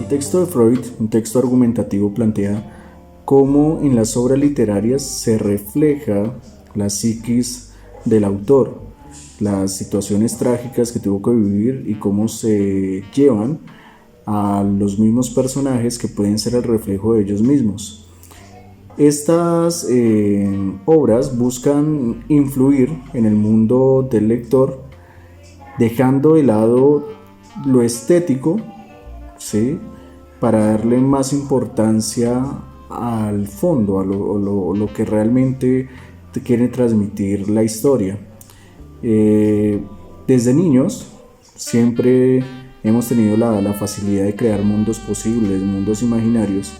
texto de Freud, un texto argumentativo, plantea cómo en las obras literarias se refleja la psiquis del autor, las situaciones trágicas que tuvo que vivir y cómo se llevan a los mismos personajes que pueden ser el reflejo de ellos mismos. Estas obras buscan influir en el mundo del lector, dejando de lado lo estético, ¿sí?, para darle más importancia al fondo, a lo que realmente te quiere transmitir la historia. Desde niños siempre hemos tenido la facilidad de crear mundos posibles, mundos imaginarios,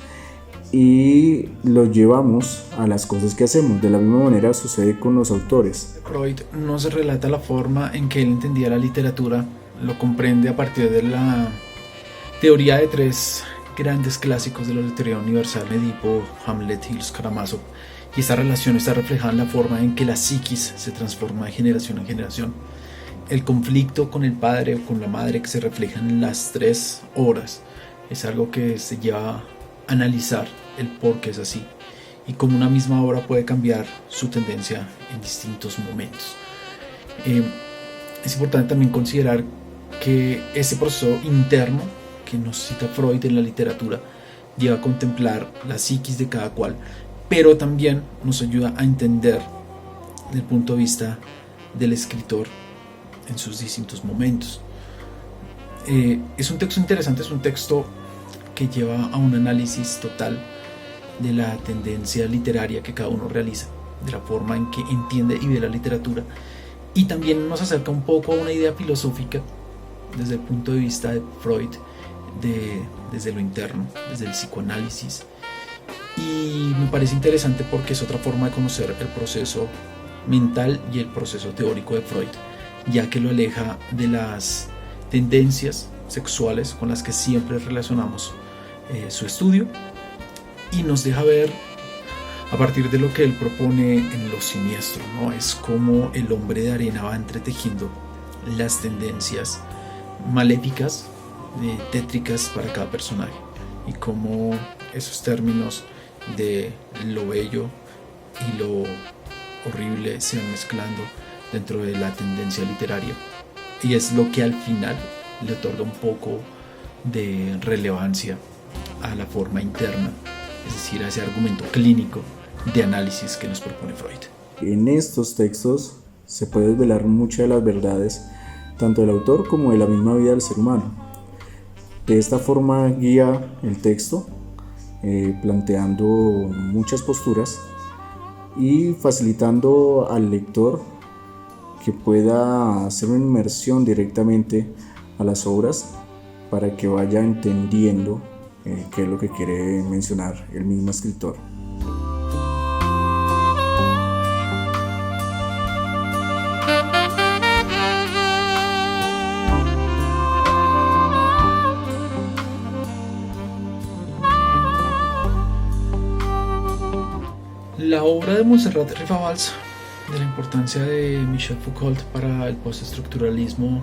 y los llevamos a las cosas que hacemos. De la misma manera sucede con los autores. Freud nos relata la forma en que él entendía la literatura, lo comprende a partir de la teoría de tres grandes clásicos de la literatura universal: Edipo, Hamlet y Los Karamazov, y esta relación está reflejada en la forma en que la psiquis se transforma de generación en generación. El conflicto con el padre o con la madre que se refleja en las tres obras es algo que se lleva a analizar el por qué es así y cómo una misma obra puede cambiar su tendencia en distintos momentos. Es importante también considerar que ese proceso interno que nos cita Freud en la literatura lleva a contemplar la psiquis de cada cual, pero también nos ayuda a entender desde el punto de vista del escritor en sus distintos momentos. Es un texto interesante, es un texto que lleva a un análisis total de la tendencia literaria que cada uno realiza, de la forma en que entiende y ve la literatura, y también nos acerca un poco a una idea filosófica desde el punto de vista de Freud, desde lo interno, desde el psicoanálisis. Y me parece interesante porque es otra forma de conocer el proceso mental y el proceso teórico de Freud, ya que lo aleja de las tendencias sexuales con las que siempre relacionamos su estudio, y nos deja ver a partir de lo que él propone en Lo Siniestro, ¿no? Es como el hombre de arena va entretejiendo las tendencias maléficas, tétricas para cada personaje, y cómo esos términos de lo bello y lo horrible se van mezclando dentro de la tendencia literaria, y es lo que al final le otorga un poco de relevancia a la forma interna, es decir, a ese argumento clínico de análisis que nos propone Freud. En estos textos se puede desvelar muchas de las verdades tanto del autor como de la misma vida del ser humano. De esta forma guía el texto, planteando muchas posturas y facilitando al lector que pueda hacer una inmersión directamente a las obras para que vaya entendiendo qué es lo que quiere mencionar el mismo escritor. La obra de Montserrat Rivabals, de la importancia de Michel Foucault para el postestructuralismo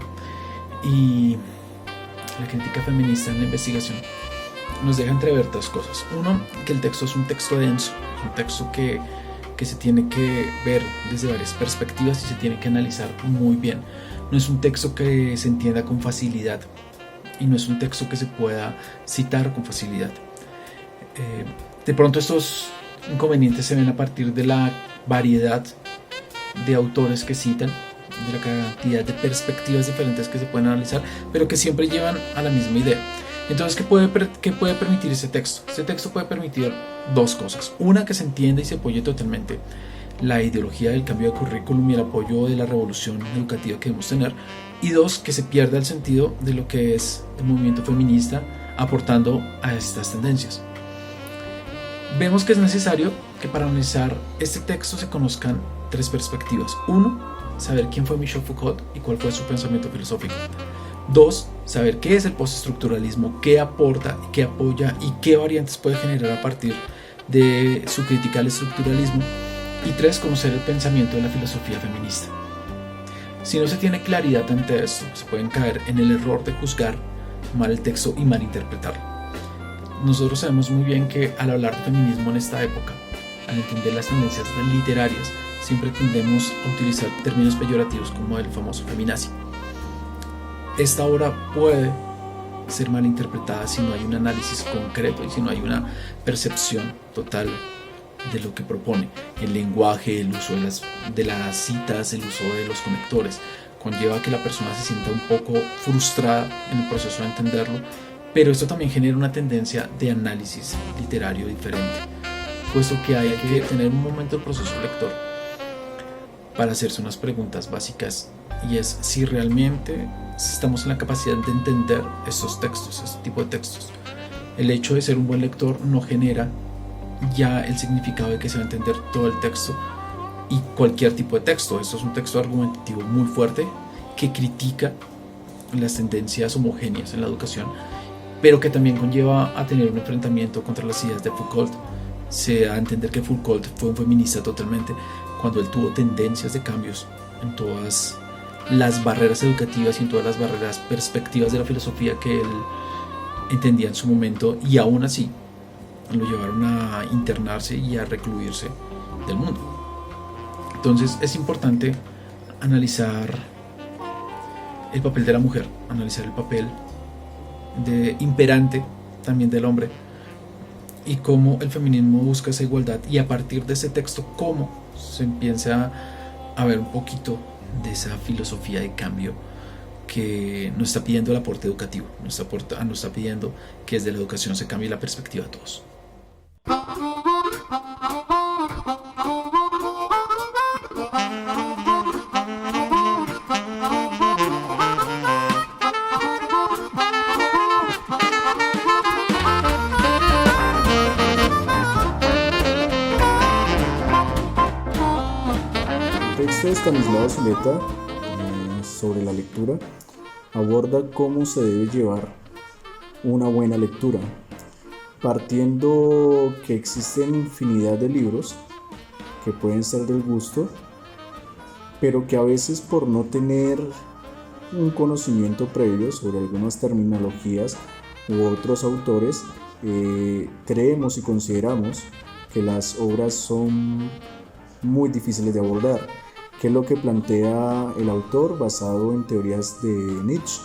y la crítica feminista en la investigación, nos deja entrever dos cosas. Uno, que el texto es un texto denso, un texto que se tiene que ver desde varias perspectivas y se tiene que analizar muy bien. No es un texto que se entienda con facilidad y no es un texto que se pueda citar con facilidad. De pronto estos inconvenientes se ven a partir de la variedad de autores que citan, de la cantidad de perspectivas diferentes que se pueden analizar, pero que siempre llevan a la misma idea. Entonces, ¿qué puede permitir este texto? Este texto puede permitir dos cosas. Una, que se entienda y se apoye totalmente la ideología del cambio de currículum y el apoyo de la revolución educativa que debemos tener. Y dos, que se pierda el sentido de lo que es el movimiento feminista aportando a estas tendencias. Vemos que es necesario que para analizar este texto se conozcan tres perspectivas. Uno, saber quién fue Michel Foucault y cuál fue su pensamiento filosófico. Dos, saber qué es el postestructuralismo, qué aporta, qué apoya y qué variantes puede generar a partir de su crítica al estructuralismo. Y tres, conocer el pensamiento de la filosofía feminista. Si no se tiene claridad ante esto, se pueden caer en el error de juzgar mal el texto y malinterpretarlo. Nosotros sabemos muy bien que al hablar de feminismo en esta época, al entender las tendencias literarias, siempre tendemos a utilizar términos peyorativos como el famoso feminazi. Esta obra puede ser malinterpretada si no hay un análisis concreto y si no hay una percepción total de lo que propone. El lenguaje, el uso de las citas, el uso de los conectores, conlleva que la persona se sienta un poco frustrada en el proceso de entenderlo, pero esto también genera una tendencia de análisis literario diferente, puesto que hay que tener un momento del proceso lector para hacerse unas preguntas básicas, y es si realmente estamos en la capacidad de entender estos textos, este tipo de textos. El hecho de ser un buen lector no genera ya el significado de que se va a entender todo el texto y cualquier tipo de texto. Esto es un texto argumentativo muy fuerte que critica las tendencias homogéneas en la educación, pero que también conlleva a tener un enfrentamiento contra las ideas de Foucault. Se da a entender que Foucault fue un feminista totalmente cuando él tuvo tendencias de cambios en todas las barreras educativas y en todas las barreras perspectivas de la filosofía que él entendía en su momento, y aún así lo llevaron a internarse y a recluirse del mundo. Entonces es importante analizar el papel de la mujer, analizar el papel de imperante también del hombre y cómo el feminismo busca esa igualdad, y a partir de ese texto cómo se empieza a ver un poquito de esa filosofía de cambio que nos está pidiendo el aporte educativo, nos está pidiendo que desde la educación se cambie la perspectiva de todos. El texto de Estanislao Zuleta sobre la lectura aborda cómo se debe llevar una buena lectura, partiendo que existen infinidad de libros que pueden ser del gusto, pero que a veces por no tener un conocimiento previo sobre algunas terminologías u otros autores, creemos y consideramos que las obras son muy difíciles de abordar, que es lo que plantea el autor basado en teorías de Nietzsche.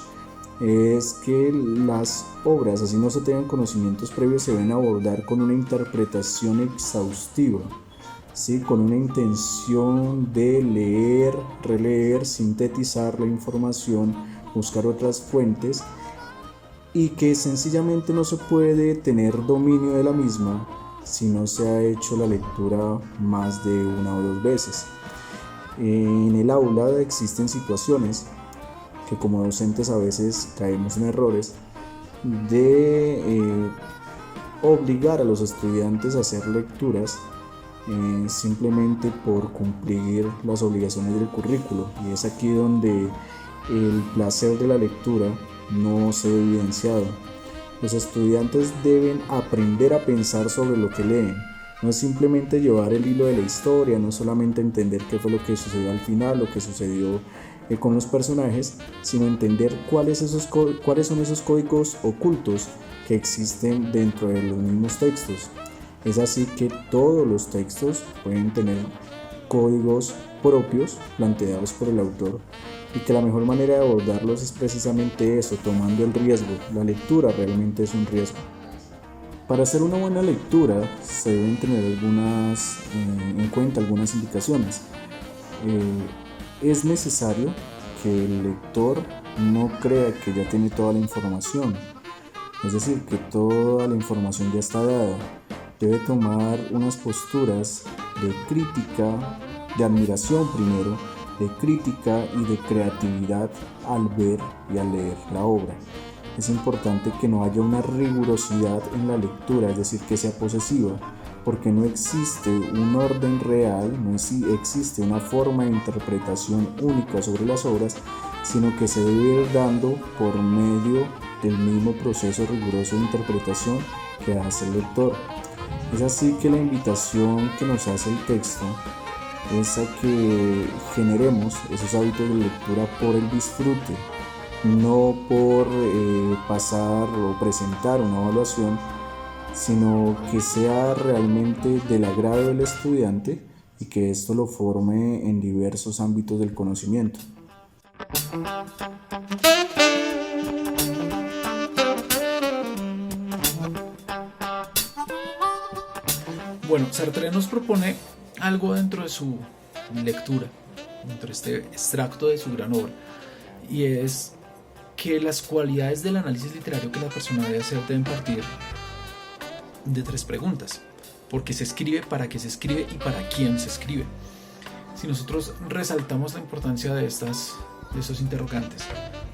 Es que las obras, así no se tengan conocimientos previos, se deben abordar con una interpretación exhaustiva, ¿sí? Con una intención de leer, releer, sintetizar la información, buscar otras fuentes, y que sencillamente no se puede tener dominio de la misma si no se ha hecho la lectura más de una o dos veces. En el aula existen situaciones que como docentes a veces caemos en errores de obligar a los estudiantes a hacer lecturas simplemente por cumplir las obligaciones del currículo, y es aquí donde el placer de la lectura no se ve evidenciado. Los estudiantes deben aprender a pensar sobre lo que leen. No es simplemente llevar el hilo de la historia, no solamente entender qué fue lo que sucedió al final, lo que sucedió con los personajes, sino entender cuáles son esos códigos ocultos que existen dentro de los mismos textos. Es así que todos los textos pueden tener códigos propios planteados por el autor, y que la mejor manera de abordarlos es precisamente eso, tomando el riesgo. La lectura realmente es un riesgo. Para hacer una buena lectura se deben tener en cuenta algunas indicaciones. Es necesario que el lector no crea que ya tiene toda la información, es decir, que toda la información ya está dada. Debe tomar unas posturas de crítica, de admiración primero, de crítica y de creatividad al ver y al leer la obra. Es importante que no haya una rigurosidad en la lectura, es decir, que sea posesiva, porque no existe un orden real, no existe una forma de interpretación única sobre las obras, sino que se debe ir dando por medio del mismo proceso riguroso de interpretación que hace el lector. Es así que la invitación que nos hace el texto es a que generemos esos hábitos de lectura por el disfrute, no por pasar o presentar una evaluación sino que sea realmente del agrado del estudiante y que esto lo forme en diversos ámbitos del conocimiento. Bueno, Sartre nos propone algo dentro de su lectura, dentro de este extracto de su gran obra, y es que las cualidades del análisis literario que la persona debe hacer deben partir de 3 preguntas: ¿por qué se escribe? ¿Para qué se escribe? ¿Y para quién se escribe? Si nosotros resaltamos la importancia de estos interrogantes,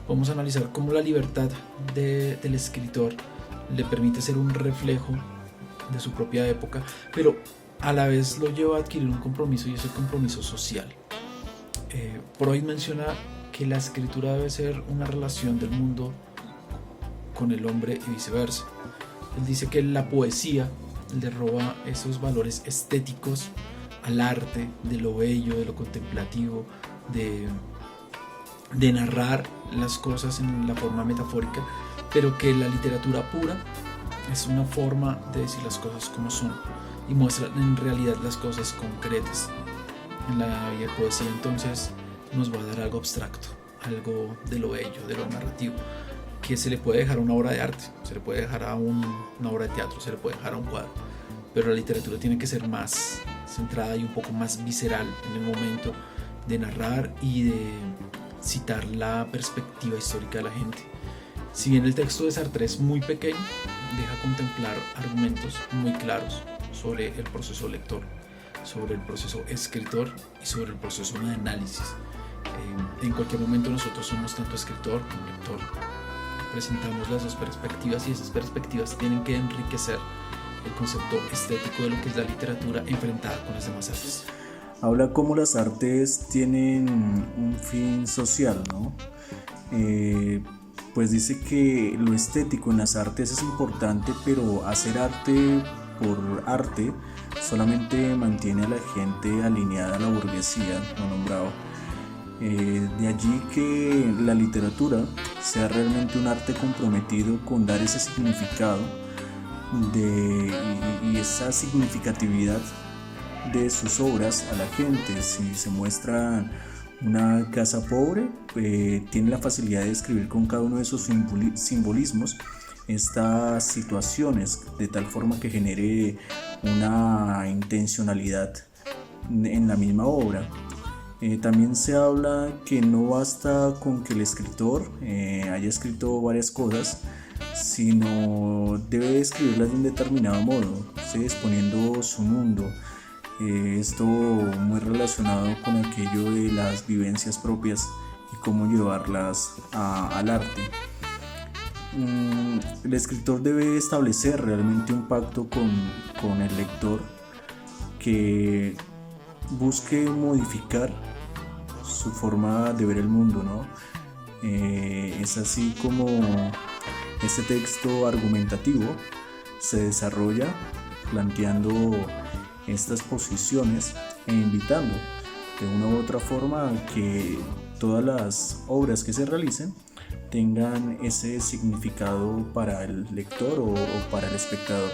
vamos a analizar cómo la libertad del escritor le permite ser un reflejo de su propia época, pero a la vez lo lleva a adquirir un compromiso, y es el compromiso social. Freud menciona que la escritura debe ser una relación del mundo con el hombre y viceversa. Él dice que la poesía le roba esos valores estéticos al arte, de lo bello, de lo contemplativo, de narrar las cosas en la forma metafórica, pero que la literatura pura es una forma de decir las cosas como son y muestra en realidad las cosas concretas. En la poesía entonces nos va a dar algo abstracto, algo de lo bello, de lo narrativo, que se le puede dejar a una obra de arte, se le puede dejar a una obra de teatro, se le puede dejar a un cuadro, pero la literatura tiene que ser más centrada y un poco más visceral en el momento de narrar y de citar la perspectiva histórica de la gente. Si bien el texto de Sartre es muy pequeño, deja contemplar argumentos muy claros sobre el proceso lector, sobre el proceso escritor y sobre el proceso de análisis. En cualquier momento nosotros somos tanto escritor como lector. Presentamos las 2 perspectivas y esas perspectivas tienen que enriquecer el concepto estético de lo que es la literatura enfrentada con las demás artes. Habla cómo las artes tienen un fin social, ¿no? Pues dice que lo estético en las artes es importante, pero hacer arte por arte solamente mantiene a la gente alineada a la burguesía, lo nombrado. De allí que la literatura sea realmente un arte comprometido con dar ese significado y esa significatividad de sus obras a la gente. Si se muestra una casa pobre, tiene la facilidad de describir con cada uno de sus simbolismos estas situaciones de tal forma que genere una intencionalidad en la misma obra. También se habla que no basta con que el escritor haya escrito varias cosas, sino debe escribirlas de un determinado modo, ¿sí? Exponiendo su mundo. Esto muy relacionado con aquello de las vivencias propias y cómo llevarlas al arte. El escritor debe establecer realmente un pacto con el lector que busque modificar su forma de ver el mundo, ¿no? Es así como este texto argumentativo se desarrolla planteando estas posiciones e invitando de una u otra forma a que todas las obras que se realicen tengan ese significado para el lector o para el espectador.